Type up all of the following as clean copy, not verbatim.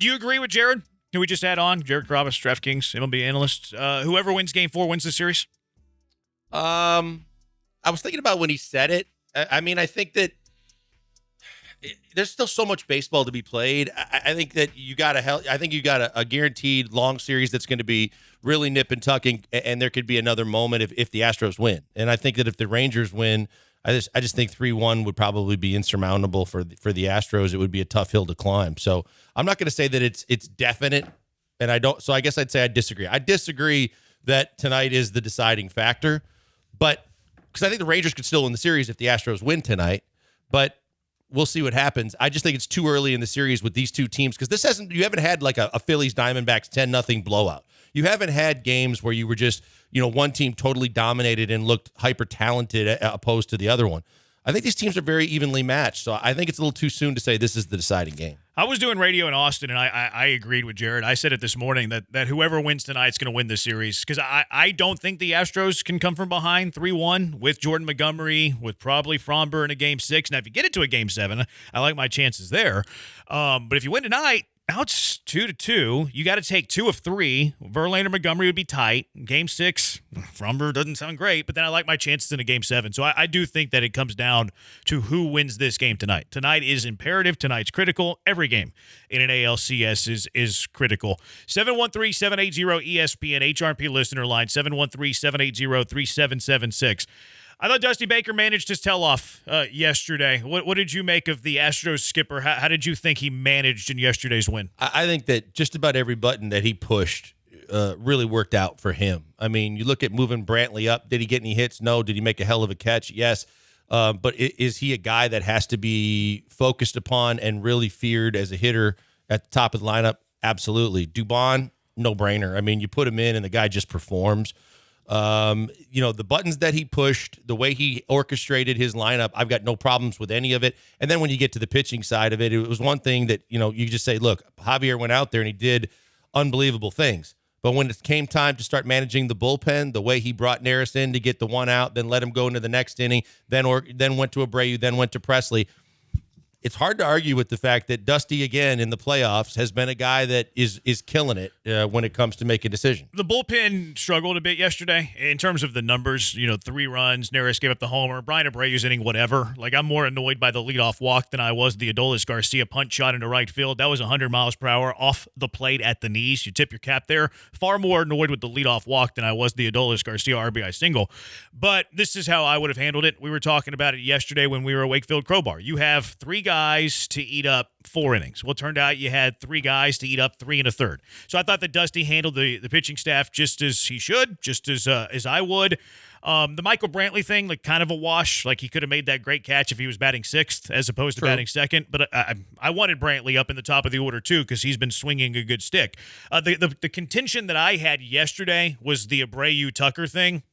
Do you agree with Jared? Can we just add on? Jared Carrabis, DraftKings, MLB analyst. Whoever wins Game 4 wins the series? I was thinking about when he said it. I mean, I think that there's still so much baseball to be played. I think that you got a guaranteed long series that's going to be really nip and tucking, and there could be another moment if the Astros win. And I think that if the Rangers win, I just think 3-1 would probably be insurmountable for the Astros. It would be a tough hill to climb. So I'm not going to say that it's definite, and I don't. So I guess I'd say I disagree. I disagree that tonight is the deciding factor, but because I think the Rangers could still win the series if the Astros win tonight, but we'll see what happens. I just think it's too early in the series with these two teams because you haven't had like a Phillies Diamondbacks 10-0 blowout. You haven't had games where you were just, one team totally dominated and looked hyper talented opposed to the other one. I think these teams are very evenly matched, so I think it's a little too soon to say this is the deciding game. I was doing radio in Austin, and I agreed with Jared. I said it this morning that whoever wins tonight is going to win the series because I don't think the Astros can come from behind 3-1 with Jordan Montgomery, with probably Fromber in a Game 6. Now, if you get it to a Game 7, I like my chances there. But if you win tonight, now it's 2-2. You got to take 2 of 3. Verlander, Montgomery would be tight. Game 6, Fromber doesn't sound great, but then I like my chances in a Game 7. So I do think that it comes down to who wins this game tonight. Tonight is imperative. Tonight's critical. Every game in an ALCS is critical. 713-780-ESPN, HRP listener line, 713-780-3776. I thought Dusty Baker managed his tell-off yesterday. What did you make of the Astros skipper? How did you think he managed in yesterday's win? I think that just about every button that he pushed really worked out for him. I mean, you look at moving Brantley up. Did he get any hits? No. Did he make a hell of a catch? Yes. But is he a guy that has to be focused upon and really feared as a hitter at the top of the lineup? Absolutely. Dubon, no-brainer. I mean, you put him in and the guy just performs. The buttons that he pushed, the way he orchestrated his lineup, I've got no problems with any of it. And then when you get to the pitching side of it, it was one thing that, you just say, look, Javier went out there and he did unbelievable things. But when it came time to start managing the bullpen, the way he brought Neris in to get the one out, then let him go into the next inning, then went to Abreu, then went to Presley. It's hard to argue with the fact that Dusty, again, in the playoffs, has been a guy that is killing it when it comes to making decisions. The bullpen struggled a bit yesterday in terms of the numbers. 3 runs, Neris gave up the homer, Brian Abreu's inning, whatever. Like, I'm more annoyed by the leadoff walk than I was the Adolis Garcia punch shot into right field. That was 100 miles per hour off the plate at the knees. You tip your cap there. Far more annoyed with the leadoff walk than I was the Adolis Garcia RBI single. But this is how I would have handled it. We were talking about it yesterday when we were at Wakefield Crowbar. You have 3 guys to eat up 4 innings. Well, it turned out you had 3 guys to eat up 3 1/3. So I thought that Dusty handled the pitching staff just as he should, just as I would. The Michael Brantley thing, like kind of a wash. Like he could have made that great catch if he was batting 6th as opposed to batting 2nd. But I wanted Brantley up in the top of the order too because he's been swinging a good stick. The contention that I had yesterday was the Abreu-Tucker thing.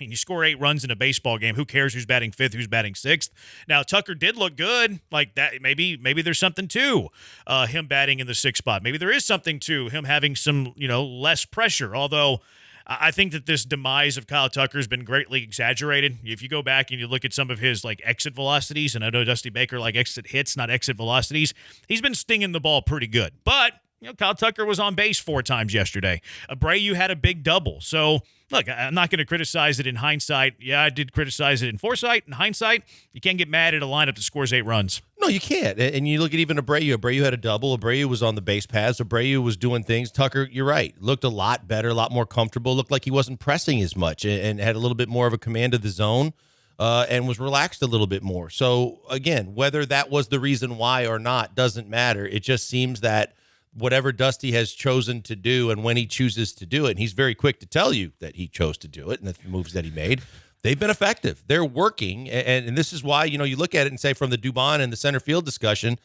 You score 8 runs in a baseball game. Who cares who's batting 5th, who's batting 6th? Now, Tucker did look good. Like that, maybe there's something to him batting in the 6th spot. Maybe there is something to him having some, less pressure. Although I think that this demise of Kyle Tucker has been greatly exaggerated. If you go back and you look at some of his exit velocities, and I know Dusty Baker exit hits, not exit velocities, he's been stinging the ball pretty good. But Kyle Tucker was on base 4 times yesterday. Abreu had a big double. So, look, I'm not going to criticize it in hindsight. Yeah, I did criticize it in foresight. In hindsight, you can't get mad at a lineup that scores 8 runs. No, you can't. And you look at even Abreu. Abreu had a double. Abreu was on the base paths. Abreu was doing things. Tucker, you're right, looked a lot better, a lot more comfortable. Looked like he wasn't pressing as much and had a little bit more of a command of the zone and was relaxed a little bit more. So, again, whether that was the reason why or not doesn't matter. It just seems that whatever Dusty has chosen to do and when he chooses to do it, and he's very quick to tell you that he chose to do it and the moves that he made, they've been effective. They're working, and this is why, you look at it and say from the Dubon and the center field discussion,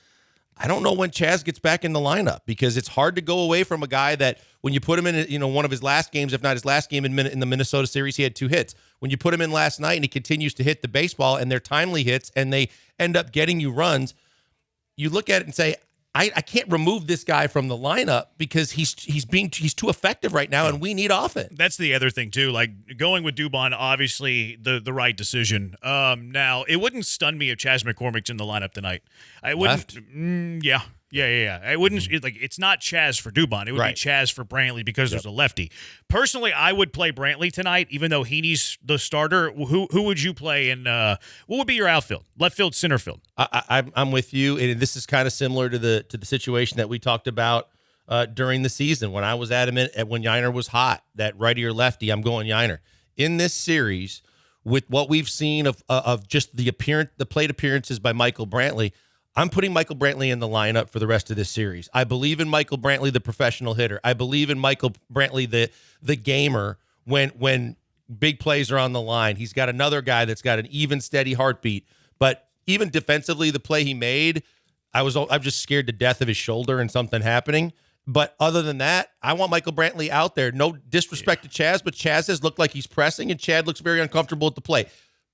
I don't know when Chaz gets back in the lineup because it's hard to go away from a guy that when you put him in, one of his last games, if not his last game in the Minnesota series, he had 2 hits. When you put him in last night and he continues to hit the baseball and they're timely hits and they end up getting you runs, you look at it and say, I can't remove this guy from the lineup because he's too effective right now, and we need offense. That's the other thing too. Like going with Dubon, obviously the right decision. Now it wouldn't stun me if Chas McCormick's in the lineup tonight. I wouldn't. Yeah. Yeah. It wouldn't it's not Chaz for Dubon. It would be Chaz for Brantley because there's a lefty. Personally, I would play Brantley tonight, even though Heaney's the starter. Who would you play? And what would be your outfield? Left field, center field. I'm with you, and this is kind of similar to the situation that we talked about during the season when I was adamant when Yiner was hot, that righty or lefty, I'm going Yiner. In this series, with what we've seen of just the plate appearances by Michael Brantley, I'm putting Michael Brantley in the lineup for the rest of this series. I believe in Michael Brantley, the professional hitter. I believe in Michael Brantley, the gamer. When big plays are on the line, he's got another guy that's got an even, steady heartbeat. But even defensively, the play he made, I'm just scared to death of his shoulder and something happening. But other than that, I want Michael Brantley out there. No disrespect to Chaz, but Chaz has looked like he's pressing, and Chad looks very uncomfortable at the plate.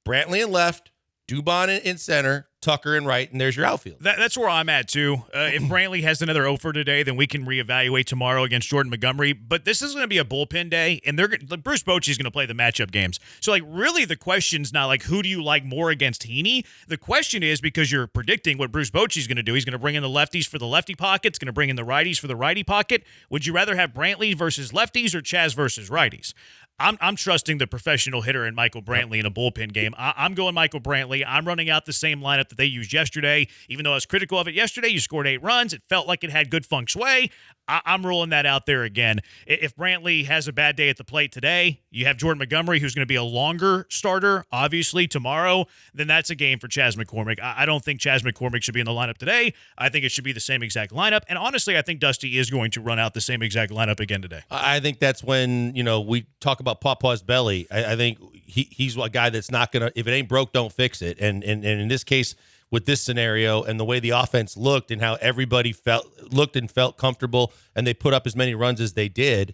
Brantley in left, Dubon in center, Tucker in right, and there's your outfield. That's where I'm at, too. If Brantley has another offer today, then we can reevaluate tomorrow against Jordan Montgomery. But this is going to be a bullpen day, and Bruce Bochy's going to play the matchup games. So, really, the question's not, who do you like more against Heaney? The question is, because you're predicting what Bruce Bochy's going to do, he's going to bring in the lefties for the lefty pocket, going to bring in the righties for the righty pocket. Would you rather have Brantley versus lefties or Chaz versus righties? I'm trusting the professional hitter in Michael Brantley in a bullpen game. I'm going Michael Brantley. I'm running out the same lineup that they used yesterday. Even though I was critical of it yesterday, you scored 8 runs. It felt like it had good feng shui. I'm rolling that out there again. If Brantley has a bad day at the plate today, you have Jordan Montgomery, who's going to be a longer starter, obviously, tomorrow, then that's a game for Chas McCormick. I don't think Chas McCormick should be in the lineup today. I think it should be the same exact lineup. And honestly, I think Dusty is going to run out the same exact lineup again today. I think that's when, we talk about Pawpaw's belly. I think he's a guy that's not going to, if it ain't broke, don't fix it. And in this case, with this scenario and the way the offense looked and how everybody looked and felt comfortable and they put up as many runs as they did,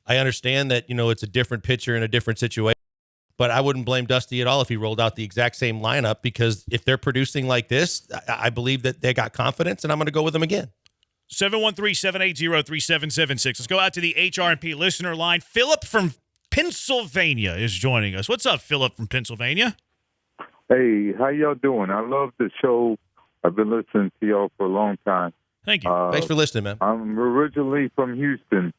I understand that, it's a different pitcher in a different situation, but I wouldn't blame Dusty at all if he rolled out the exact same lineup, because if they're producing like this, I believe that they got confidence, and I'm going to go with them again. 713-780-3776. Let's go out to the HRP listener line. Philip from Pennsylvania is joining us. What's up, Philip from Pennsylvania? Hey, how y'all doing? I love the show. I've been listening to y'all for a long time. Thank you. Thanks for listening, man. I'm originally from Houston,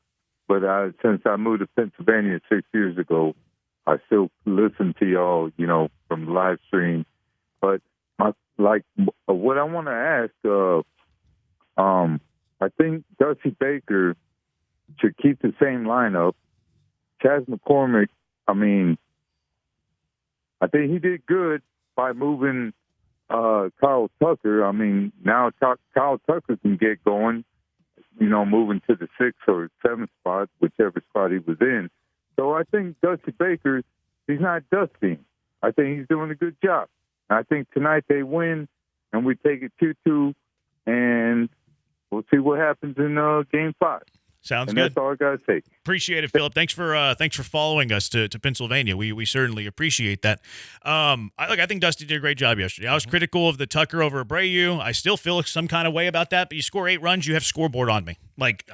but since I moved to Pennsylvania 6 years ago, I still listen to y'all, from the live stream. But what I want to ask, I think Dusty Baker should keep the same lineup. Chas McCormick, I think he did good by moving Kyle Tucker. Now Kyle Tucker can get going, moving to the 6th or 7th spot, whichever spot he was in. So I think Dusty Baker, he's not dusting. I think he's doing a good job. I think tonight they win, and we take it 2-2, and we'll see what happens in Game 5. Sounds good. That's all I got to say. Appreciate it, Philip. Thanks for following us to Pennsylvania. We certainly appreciate that. I think Dusty did a great job yesterday. I was critical of the Tucker over Abreu. I still feel some kind of way about that, but you score 8 runs, you have scoreboard on me.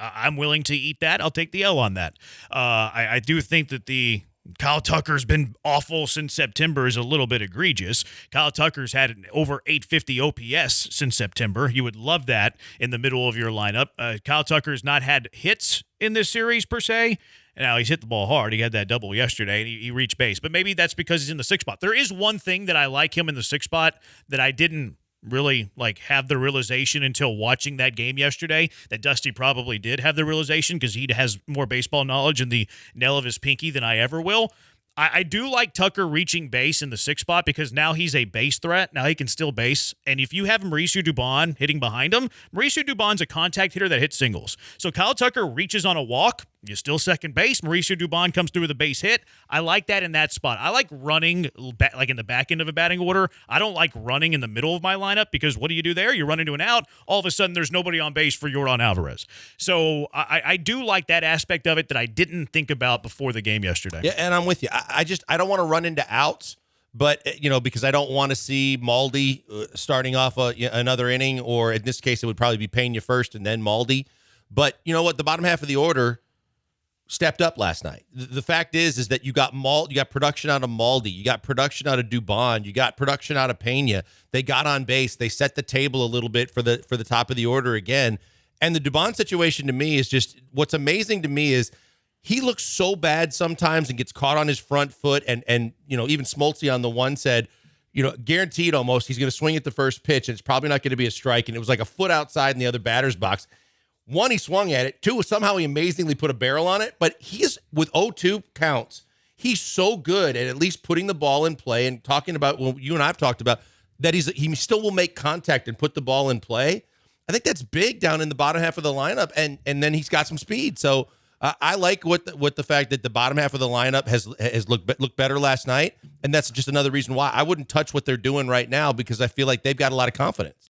I'm willing to eat that. I'll take the L on that. I do think that the Kyle Tucker's been awful since September is a little bit egregious. Kyle Tucker's had an over 850 OPS since September. You would love that in the middle of your lineup. Kyle Tucker's not had hits in this series per se. Now, he's hit the ball hard. He had that double yesterday, and he reached base. But maybe that's because he's in the 6th spot. There is one thing that I like him in the 6th spot that I didn't really have the realization until watching that game yesterday, that Dusty probably did have the realization because he has more baseball knowledge in the nail of his pinky than I ever will. I do like Tucker reaching base in the 6th spot because now he's a base threat. Now he can still base. And if you have Mauricio Dubon hitting behind him, Mauricio Dubon's a contact hitter that hits singles. So Kyle Tucker reaches on a walk. You're still second base. Mauricio Dubon comes through with a base hit. I like that in that spot. I like running in the back end of a batting order. I don't like running in the middle of my lineup because what do you do there? You run into an out. All of a sudden, there's nobody on base for Yordan Alvarez. So I do like that aspect of it that I didn't think about before the game yesterday. Yeah, and I'm with you. I don't want to run into outs, but because I don't want to see Maldi starting off another inning, or in this case, it would probably be Pena first and then Maldi. But you know what? The bottom half of the order, stepped up last night. The fact is that you got production out of Maldi, you got production out of Dubon, you got production out of Pena. They got on base, they set the table a little bit for the top of the order again. And the Dubon situation to me is just what's amazing to me is he looks so bad sometimes and gets caught on his front foot. And even Smoltzy on the one said, guaranteed almost he's going to swing at the first pitch and it's probably not going to be a strike. And it was like a foot outside in the other batter's box. One, he swung at it. Two, somehow he amazingly put a barrel on it. But he is, with 0-2 counts, he's so good at least putting the ball in play and talking about what you and I have talked about, that he still will make contact and put the ball in play. I think that's big down in the bottom half of the lineup, and then he's got some speed. So I like what the fact that the bottom half of the lineup has looked better last night, and that's just another reason why I wouldn't touch what they're doing right now because I feel like they've got a lot of confidence.